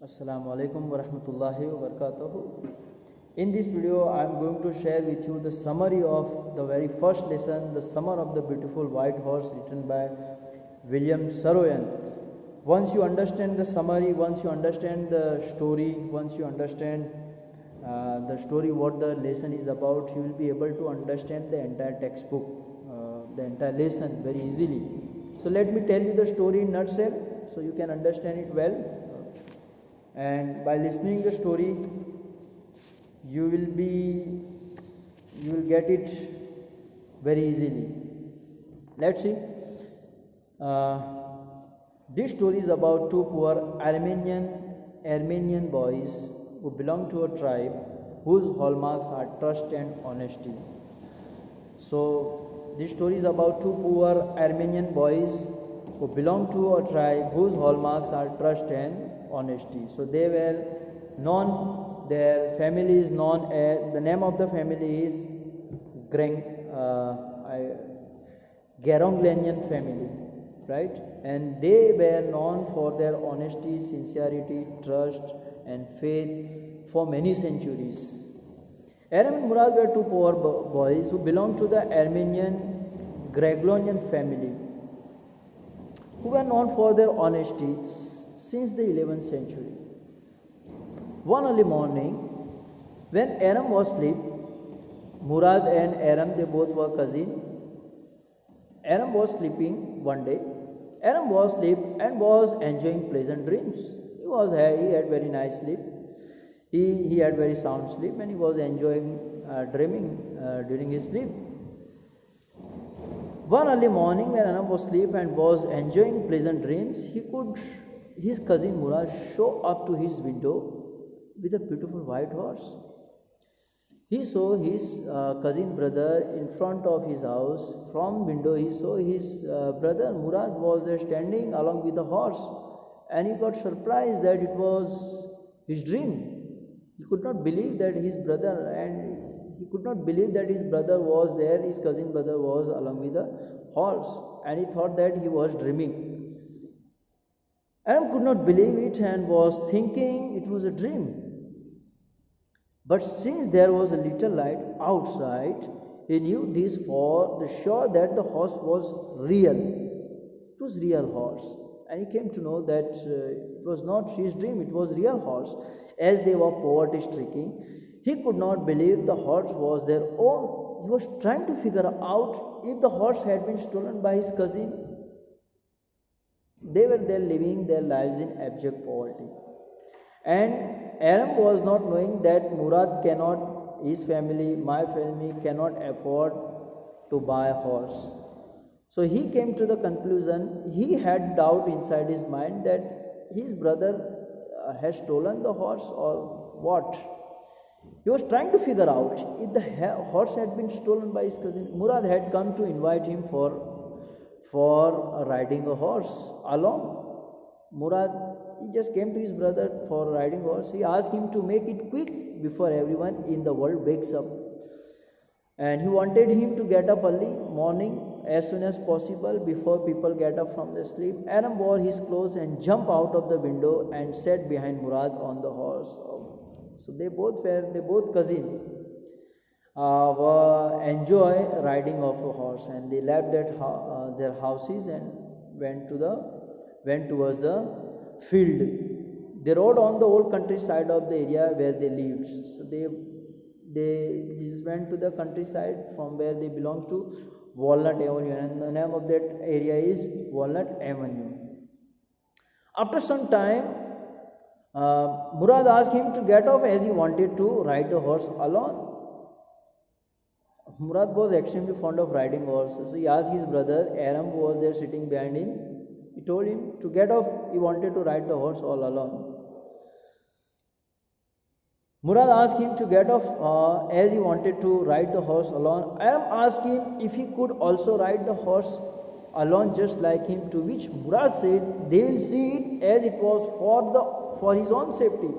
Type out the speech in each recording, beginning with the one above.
Assalamu alaikum wa rahmatullahi wa barakatuh. In this video, I am going to share with you the summary of the very first lesson, The Summer of the Beautiful White Horse, written by William Saroyan. Once you understand the summary, once you understand the story, once you understand the story, what the lesson is about, you will be able to understand the entire textbook, the entire lesson very easily. So let me tell you the story in nutshell so you can understand it well. And by listening the story you will get it very easily. Let's see. This story is about two poor Armenian boys who belong to a tribe whose hallmarks are trust and honesty. So this story is about two poor Armenian boys who belong to a tribe whose hallmarks are trust and honesty. So they were known, their family is known as, the name of the family is Garanglanian family, right? And they were known for their honesty, sincerity, trust and faith for many centuries. Aram and Murad were two poor boys who belonged to the Armenian Garanglanian family, who were known for their honesty since the 11th century. One early morning, when Aram was asleep, Murad and Aram, they both were cousins. Aram was sleeping one day. Aram was asleep and was enjoying pleasant dreams. He had very nice sleep. He had very sound sleep and he was enjoying dreaming during his sleep. One early morning, when Aram was asleep and was enjoying pleasant dreams, his cousin Murad show up to his window with a beautiful white horse. He saw his cousin brother in front of his house. From window he saw his brother Murad was there standing along with the horse, and he got surprised that it was his dream. He could not believe that his brother was there, his cousin brother was along with the horse, and he thought that he was dreaming. Aram could not believe it and was thinking it was a dream. But since there was a little light outside, he knew this for the sure that the horse was real. It was real horse. And he came to know that it was not his dream, it was real horse. As they were poverty stricken, he could not believe the horse was their own. He was trying to figure out if the horse had been stolen by his cousin. They were there living their lives in abject poverty. And Aram was not knowing that Murad cannot, his family, my family cannot afford to buy a horse. So he came to the conclusion, he had doubt inside his mind that his brother has stolen the horse or what. He was trying to figure out if the horse had been stolen by his cousin. Murad had come to invite him for riding a horse alone. Murad, he just came to his brother for riding horse. He asked him to make it quick before everyone in the world wakes up. And he wanted him to get up early morning as soon as possible before people get up from their sleep. Aram wore his clothes and jumped out of the window and sat behind Murad on the horse. So they both cousins. Enjoy riding of a horse, and they left their houses and went towards the field. They rode on the old countryside of the area where they lived. So they just went to the countryside from where they belonged to, Walnut Avenue, and the name of that area is Walnut Avenue. After some time, Murad asked him to get off as he wanted to ride the horse alone. Murad was extremely fond of riding horses, so he asked his brother Aram, who was there sitting behind him. He told him to get off, he wanted to ride the horse all alone. Murad asked him to get off as he wanted to ride the horse alone. Aram asked him if he could also ride the horse alone just like him, to which Murad said they will see it as it was for his own safety,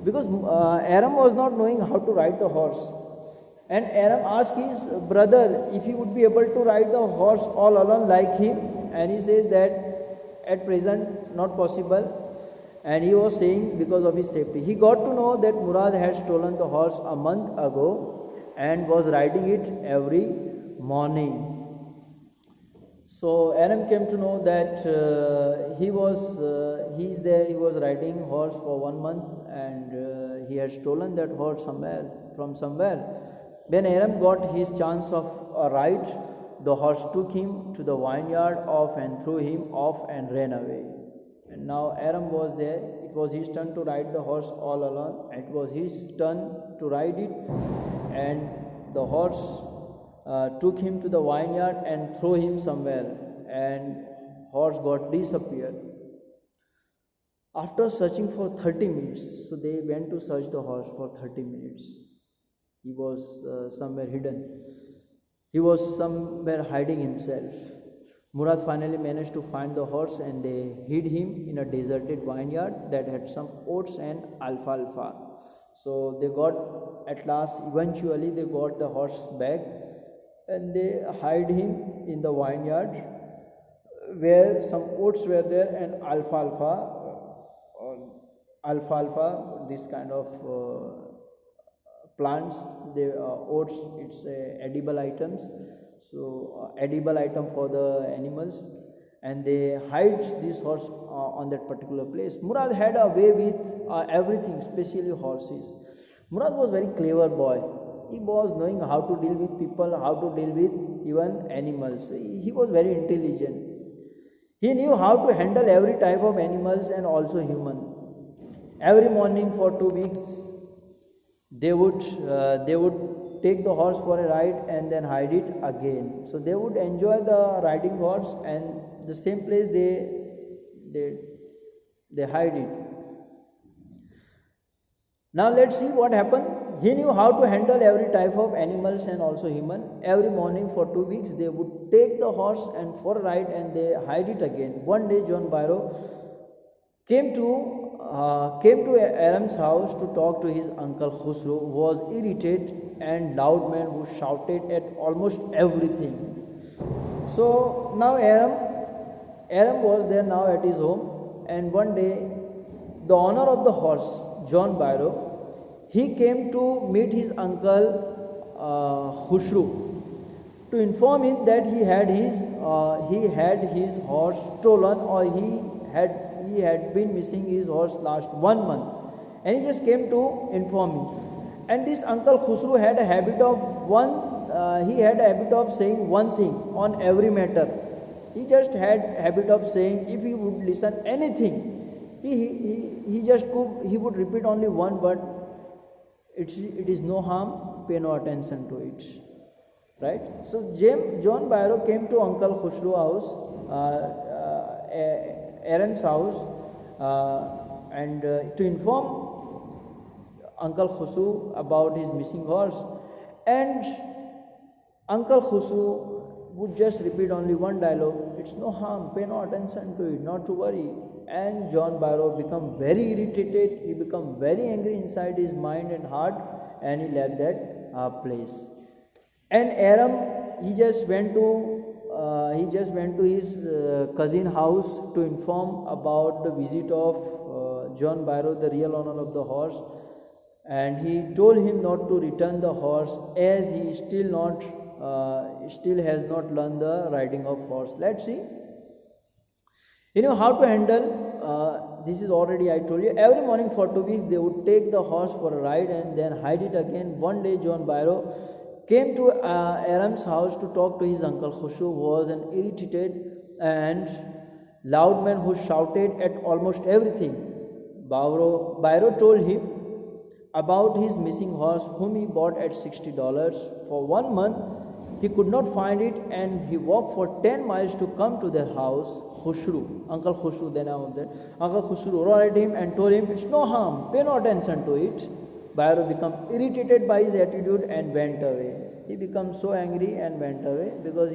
because Aram was not knowing how to ride the horse. And Aram asked his brother if he would be able to ride the horse all alone like him, and he says that at present not possible. and he was saying because of his safety. He got to know that Murad had stolen the horse a month ago and was riding it every morning. So Aram came to know that he was riding horse for 1 month, and he had stolen that horse from somewhere. When Aram got his chance of a ride, the horse took him to the vineyard and threw him off and ran away. And now Aram was there. It was his turn to ride the horse all alone. It was his turn to ride it, and the horse took him to the vineyard and threw him somewhere, and horse got disappeared. After searching for 30 minutes, so they went to search the horse for 30 minutes. He was somewhere hidden. He was somewhere hiding himself. Murad finally managed to find the horse, and they hid him in a deserted vineyard that had some oats and alfalfa. So they got, at last, eventually they got the horse back, and they hid him in the vineyard where some oats were there and alfalfa, this kind of plants. They oats, it's edible items, so edible item for the animals, and they hide this horse on that particular place. Murad had a way with everything, especially horses. Murad was very clever boy. He was knowing how to deal with people, how to deal with even animals. He was very intelligent. He knew how to handle every type of animals and also human. Every morning for 2 weeks, they would take the horse for a ride and then hide it again. So they would enjoy the riding horse, and the same place they hide it. Now let's see what happened. He knew how to handle every type of animals and also human. Every morning for 2 weeks, they would take the horse and for a ride, and they hide it again. One day, John Byro came to Aram's house to talk to his uncle Khusro, who was irritated and loud man who shouted at almost everything. So now Aram was there now at his home, and one day the owner of the horse, John Byro, he came to meet his uncle Khusro to inform him that he had his horse stolen, or he had been missing his horse last 1 month, and he just came to inform him. And this uncle Khusro had a habit of saying one thing on every matter. He just had habit of saying, if he would listen anything, he would repeat only one word. It is no harm, pay no attention to it. Right? So John Byro came to Uncle Khusro house, Aram's house, and to inform Uncle Khusro about his missing horse. And Uncle Khusro would just repeat only one dialogue: it's no harm, pay no attention to it, not to worry. And John Byro became very irritated. He became very angry inside his mind and heart, and he left that place. And Aram, he just went to his cousin house to inform about the visit of John Byro, the real owner of the horse, and he told him not to return the horse, as he still has not learned the riding of horse. Let's see. You know how to handle, this is already I told you. Every morning for 2 weeks, they would take the horse for a ride and then hide it again. One day, John Byro came to Aram's house to talk to his uncle Khusro, who was an irritated and loud man who shouted at almost everything. Byro told him about his missing horse, whom he bought at $60. For 1 month, he could not find it, and he walked for 10 miles to come to their house. Uncle Khusro, then Uncle Khusro roared at him and told him, it's no harm, pay no attention to it. Byro became irritated by his attitude and went away. He became so angry and went away because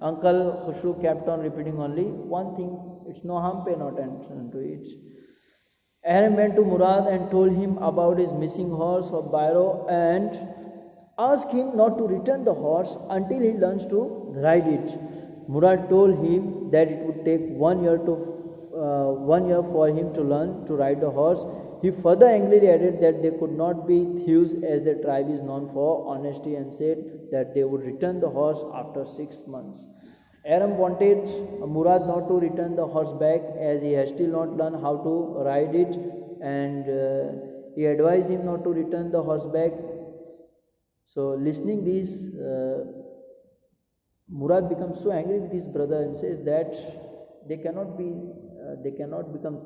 Uncle Khusro kept on repeating only one thing: it's no harm, pay no attention to it. Aram went to Murad and told him about his missing horse of Byro and asked him not to return the horse until he learns to ride it. Murad told him that it would take 1 year 1 year for him to learn to ride the horse. He further angrily added that they could not be thieves as their tribe is known for honesty, and said that they would return the horse after 6 months. Aram wanted Murad not to return the horse back as he has still not learned how to ride it, and he advised him not to return the horse back. So listening this, Murad becomes so angry with his brother and says that they cannot become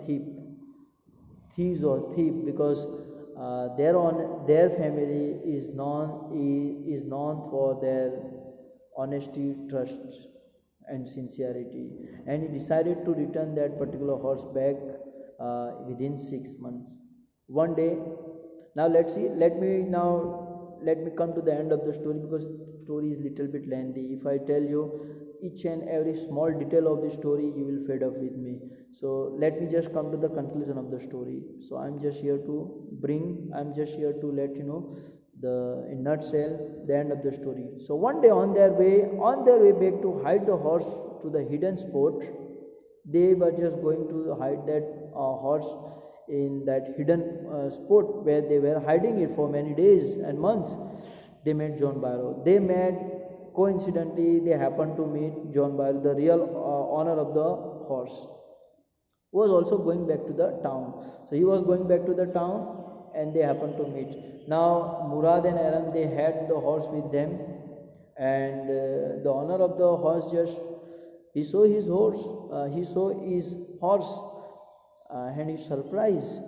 thieves or thief, because their family is known for their honesty, trust, and sincerity. And he decided to return that particular horse back within 6 months. One day, now let's see. Let me come to the end of the story, because story is little bit lengthy. If I tell you each and every small detail of the story, you will fed up with me. So let me just come to the conclusion of the story. So I'm just here to let you know in nutshell the end of the story. So one day on their way back to hide the horse to the hidden spot, they were just going to hide that horse in that hidden spot where they were hiding it for many days and months. They met John Barrow. Coincidentally, they happened to meet John Barrow, the real owner of the horse, who was also going back to the town. So he was going back to the town, and they happened to meet. Now Murad and Aram, they had the horse with them, and the owner of the horse he saw his horse, and he's surprised,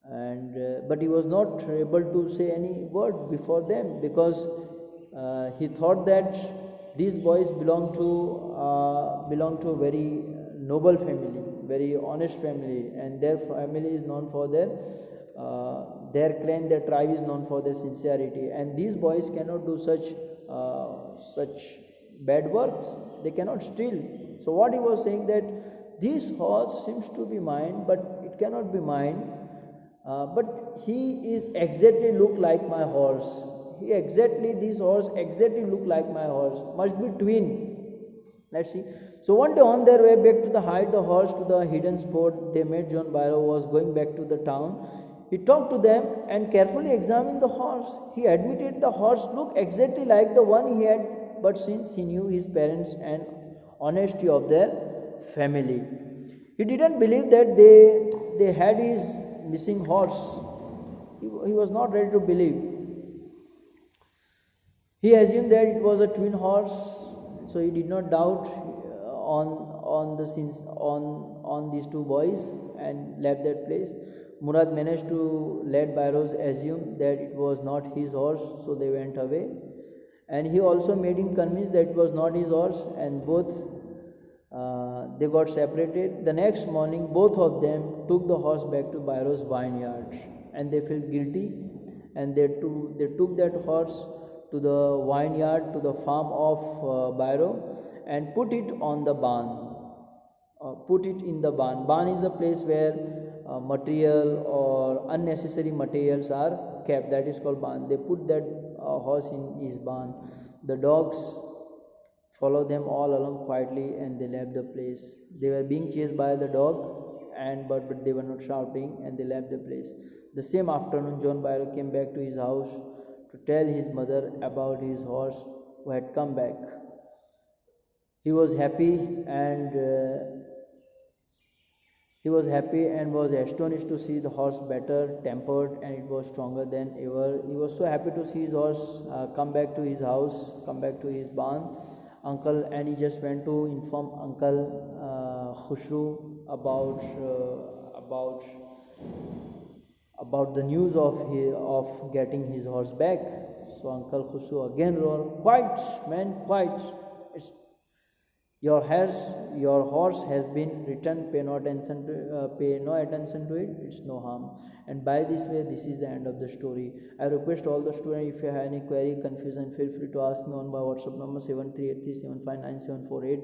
and but he was not able to say any word before them, because he thought that these boys belong to a very noble family, very honest family, and their family is known for their clan, their tribe is known for their sincerity, and these boys cannot do such bad works. They cannot steal. So what he was saying, that this horse seems to be mine, but it cannot be mine. But he is exactly look like my horse. This horse exactly look like my horse. Must be twin. Let's see. So one day on their way back to hide the horse to the hidden spot, they met John Barrow was going back to the town. He talked to them and carefully examined the horse. He admitted the horse looked exactly like the one he had, but since he knew his parents and honesty of their family, he didn't believe that they had his missing horse. He was not ready to believe. He assumed that it was a twin horse, so he did not doubt on these two boys and left that place. Murad managed to let Barrows assume that it was not his horse, so they went away. And he also made him convinced that it was not his horse, and both they got separated. The next morning, both of them took the horse back to Barrow's vineyard, and they felt guilty, and they took that horse to the vineyard, to the farm of Barrow, and put it on the barn. Put it in the barn. Barn is a place where material or unnecessary materials are kept. That is called barn. They put that horse in his barn. The dogs followed them all along quietly, and they left the place. They were being chased by the dog, but they were not shouting, and they left the place. The same afternoon, John Barrow came back to his house to tell his mother about his horse who had come back. He was happy and was astonished to see the horse better tempered, and it was stronger than ever. He was so happy to see his horse come back to his house, come back to his barn. And he just went to inform Uncle Khushru about the news of getting his horse back. So Uncle Khushru again roared, "Quiet, man, quiet! Your horse has been returned. Pay no attention to it. It's no harm." And by this way, this is the end of the story. I request all the students, if you have any query, confusion, feel free to ask me on my WhatsApp number 7383759748.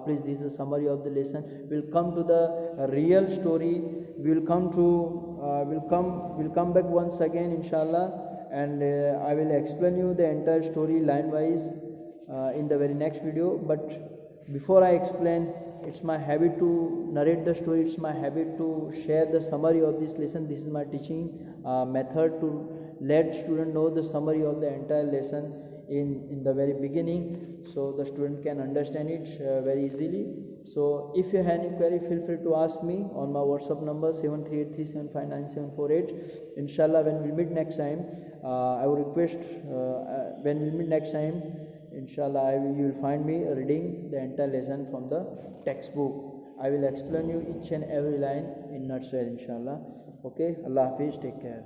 Please, this is a summary of the lesson. We'll come to the real story. We'll come back once again, inshallah, and I will explain you the entire story line wise in the very next video. But before I explain, it's my habit to narrate the story, it's my habit to share the summary of this lesson. This is my teaching method to let student know the summary of the entire lesson in the very beginning, so the student can understand it very easily. So if you have any query, feel free to ask me on my WhatsApp number 7383759748. Inshallah, when we meet next time, I would request when we meet next time, inshallah, you will find me reading the entire lesson from the textbook. I will explain you each and every line in nutshell, inshallah. Okay, Allah Hafiz, take care.